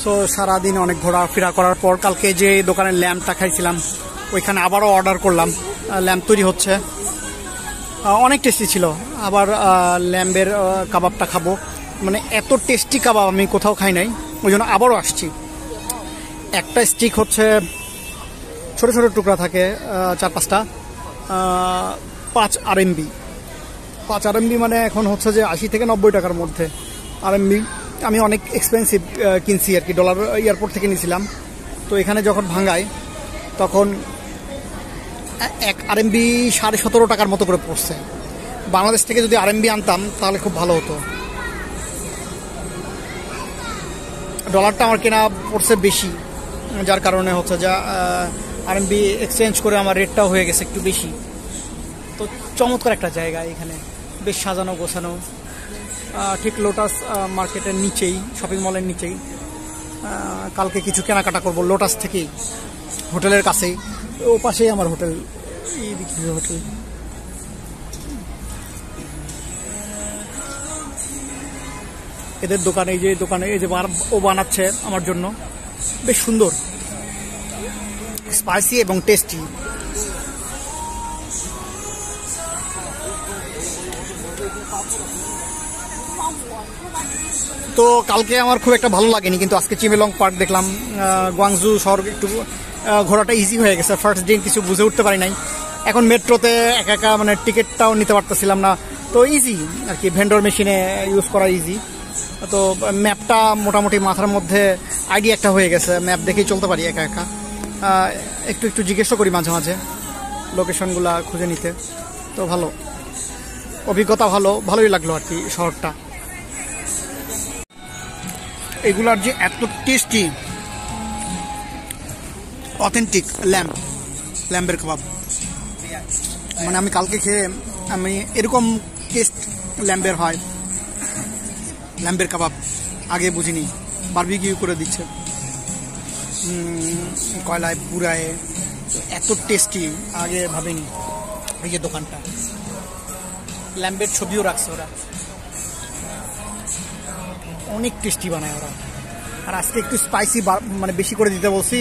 So সারাদিন অনেক ঘোরাফেরা করার পর কালকে যে দোকানের ল্যাম্পটা খাইছিলাম ওইখানে আবারও অর্ডার করলাম। ল্যাম্প তৈরি হচ্ছে, অনেক টেস্টি ছিল। আবার ল্যাম্বের কাবাবটা খাবো, মানে এত টেস্টি কাবাব আমি কোথাও খাই নাই, ওই জন্য আবারও আসছি। একটা স্টিক হচ্ছে ছোট ছোট টুকরা থাকে 4-5টা, 5 RMB। 5 RMB মানে এখন হচ্ছে যে 80 থেকে 90 টাকার মধ্যে RMB। আমি অনেক এক্সপেন্সিভ কিনছি আর কি, ডলার এয়ারপোর্ট থেকে নিয়েছিলাম। তো এখানে যখন ভাঙায় তখন 1 RMB 17.5 টাকার মতো করে পড়ছে। বাংলাদেশ থেকে যদি RMB আনতাম তাহলে খুব ভালো হতো। ডলারটা আমার কেনা পড়ছে বেশি, যার কারণে হচ্ছে যা RMB এক্সচেঞ্জ করে আমার রেটটাও হয়ে গেছে একটু বেশি। তো চমৎকার একটা জায়গা, এখানে বেশ সাজানো গোছানো, ঠিক লোটাস মার্কেটের নিচেই, শপিং মলের নিচেই। কালকে কিছু কেনাকাটা করবো লোটাস থেকেই, হোটেলের কাছেই, ও পাশেই আমার হোটেল। এই দেখি হোটেল, এদের দোকানে, এই যে দোকানে এই যে ও বানাচ্ছে আমার জন্য, বেশ সুন্দর, স্পাইসি এবং টেস্টি। তো কালকে আমার খুব একটা ভালো লাগেনি, কিন্তু আজকে চিমেলং পার্ক দেখলাম, গুয়াংজু শহর একটু ঘোরাটা ইজি হয়ে গেছে। ফার্স্ট দিন কিছু বুঝে উঠতে পারি নাই, এখন মেট্রোতে একা একা মানে টিকিটটাও নিতে পারতেছিলাম না, তো ইজি আর কি, ভেন্ডর মেশিনে ইউজ করা ইজি। তো ম্যাপটা মোটামুটি মাথার মধ্যে আইডিয়া একটা হয়ে গেছে, ম্যাপ দেখেই চলতে পারি একা একা। একটু একটু জিজ্ঞেসও করি মাঝে মাঝে লোকেশনগুলা খুঁজে নিতে, তো ভালো অভিজ্ঞতা, ভালোই লাগলো আর কি শহরটা। এগুলার যে এত টেস্টি, অথেন্টিক ল্যাম্বের কাবাব, মানে আমি কালকে খেয়ে আমি এরকম টেস্ট ল্যাম্বের হয়, ল্যাম্বের কাবাব আগে বুঝিনি। বারবিকিউ করে দিচ্ছে কয়লায় পুরায়, এত টেস্টি আগে ভাবিনি। এই যে দোকানটা, ল্যাম্বের ছবিও রাখছে ওরা, অনেক টেস্টি বানায় ওরা। আর আজকে একটু স্পাইসি মানে বেশি করে দিতে বলছি,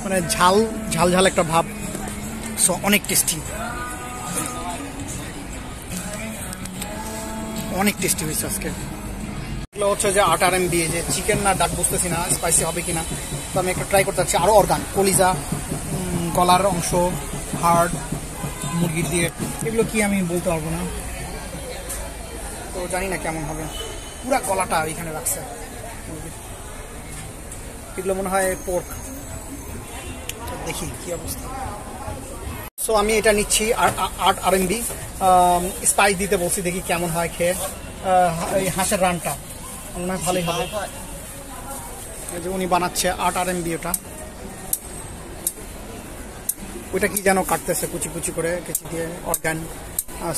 মানে ঝাল একটা ভাব, সো অনেক টেস্টি, অনেক টেস্টি হয়েছে আজকে। এগুলো হচ্ছে যে 8 RMB, যে চিকেন না ডাক বুঝতেছি না স্পাইসি হবে কিনা, তো আমি একটু ট্রাই করতে চাচ্ছি। আরও অর্গান, কলিজা, গলার অংশ, হাড় মুরগির দিয়ে, এগুলো কি আমি বলতে পারবো না, তো জানি না কেমন হবে। পুরা গলাটা এখানে রাখছে, এগুলো মনে হয় পোর্ক, দেখি কি অবস্থা। সো আমি এটা নিচ্ছি 8 RMB, স্পাইস দিতে বলছি, দেখি কেমন হয় খেয়ে। এই হাঁসের রানটা মনে হয় ভালোই হবে, এই যে উনি বানাচ্ছে 8 RMB। ওইটা কি যেন কাটতেছে কুচি কুচি করে কেচি দিয়ে, অর্গান,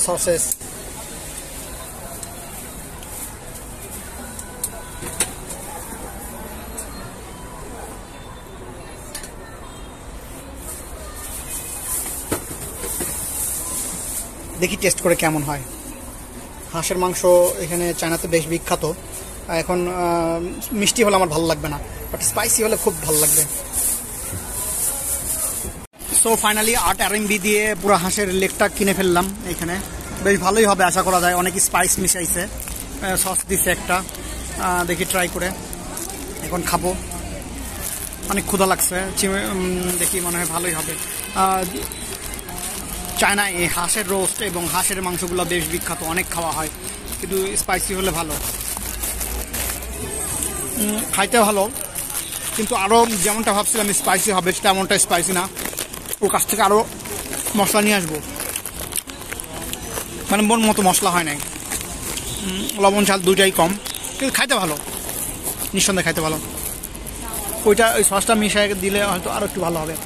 সসেস। দেখি টেস্ট করে কেমন হয়। হাঁসের মাংস এখানে চায়নাতে বেশ বিখ্যাত। এখন মিষ্টি হলে আমার ভালো লাগবে না, বাট স্পাইসি হলে খুব ভালো লাগবে। সো ফাইনালি 8 RMB দিয়ে পুরো হাঁসের লেগটা কিনে ফেললাম। এখানে বেশ ভালোই হবে আশা করা যায়, অনেক স্পাইস মিশাইছে, সস দিছে একটা। দেখি ট্রাই করে এখন খাবো, অনেক ক্ষুধা লাগছে, দেখি মনে হয় ভালোই হবে। চায়নায় এই হাঁসের রোস্ট এবং হাঁসের মাংসগুলো বেশ বিখ্যাত, অনেক খাওয়া হয়, কিন্তু স্পাইসি হলে ভালো, খাইতে ভালো। কিন্তু আরও যেমনটা ভাবছিলাম স্পাইসি হবে তেমনটা স্পাইসি না, ওর কাছ থেকে আরও মশলা নিয়ে আসবো, মানে মন মতো মশলা হয় নাই, লবণ ঝাল দুইটাই কম, কিন্তু খাইতে ভালো, নিঃসন্দেহে খাইতে ভালো। ওইটা ওই সসটা মিশিয়ে দিলে হয়তো আরও একটু ভালো হবে।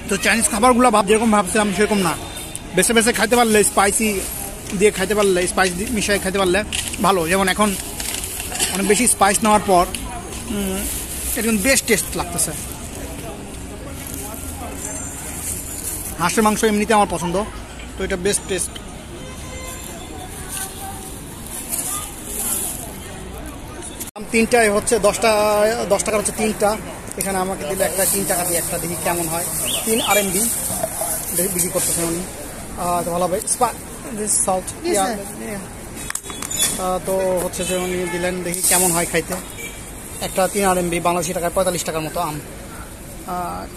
তো চাইনিজ খাবারগুলো যেরকম ভাবছিলাম সেরকম না, বেছে বেছে খাইতে পারলে, স্পাইসি দিয়ে খাইতে পারলে, স্পাইস মিশিয়ে খাইতে পারলে ভালো। যেমন এখন অনেক বেশি স্পাইস নেওয়ার পর এটা কিন্তু বেশ টেস্ট লাগতেছে। হাঁসের মাংস এমনিতে আমার পছন্দ, তো এটা বেস্ট টেস্ট। তিনটায় হচ্ছে 10 টাকার হচ্ছে তিনটা। এখানে আমাকে দিলে একটা 3 টাকা দিয়ে একটা, দেখি কেমন হয়। 3 RMB বিক্রি করতেছেন উনি। তো ভালো হবে সল্ট। তো হচ্ছে যে উনি দিলেন, দেখি কেমন হয় খাইতে। একটা 3 RMB বাংলাদেশি টাকায় 45 টাকার মতো আম।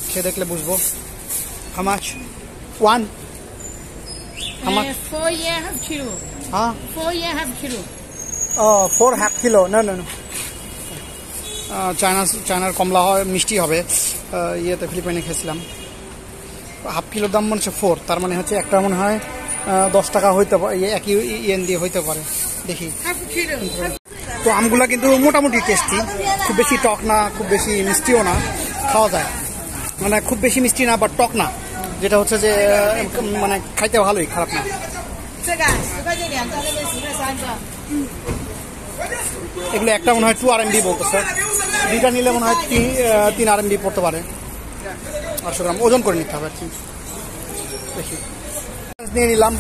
খেয়ে দেখলে বুঝবো। How much? One? How much? 4.5 kilo. Huh? 4.5 kilo. 4.5 kilo. No. চায়নার কমলা হয়, মিষ্টি হবে। ইয়েতে ফিলিপাইনে খেয়েছিলাম। হাফ কিলোর দাম মনে হচ্ছে 4, তার মানে হচ্ছে একটা মনে হয় 10 টাকা হইতে পারে, একই ইয়েন দিয়ে হইতে পারে। দেখি। তো আমগুলা কিন্তু মোটামুটি টেস্টি, খুব বেশি টক না, খুব বেশি মিষ্টিও না, খাওয়া যায়। মানে খুব বেশি মিষ্টি না, বাট টক না, যেটা হচ্ছে যে মানে খাইতে ভালোই, খারাপ না। এগুলো একটা মনে হয় 2 RMB বলতেছে, দুইটা নিলে মনে হয় 3 RMB পড়তে পারে। 800 গ্রাম ওজন করে নিতে হবে আর কি। দেখি নিয়ে নিলাম,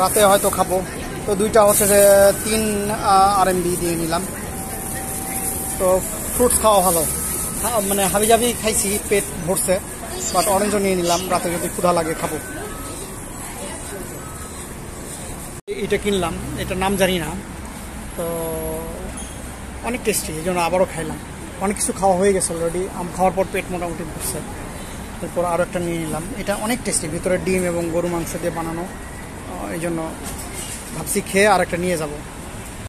রাতে হয়তো খাবো। তো দুইটা হচ্ছে যে 3 RMB দিয়ে নিলাম। তো ফ্রুটস খাওয়া ভালো, মানে হাবিজাবি খাইছি, পেট ভরছে, বাট অরেঞ্জও নিয়ে নিলাম, রাতে যদি ক্ষুধা লাগে খাবো। এটা কিনলাম, এটার নাম জানি না, তো অনেক টেস্টি, এই জন্য আবারও খাইলাম। অনেক কিছু খাওয়া হয়ে গেছে অলরেডি, আম খাওয়ার পর পেট মোটামুটি ভরছে। তারপর আরও একটা নিয়ে নিলাম, এটা অনেক টেস্টি, ভিতরে ডিম এবং গরু মাংস দিয়ে বানানো, এই জন্য ভাবছি খেয়ে আর একটা নিয়ে যাব।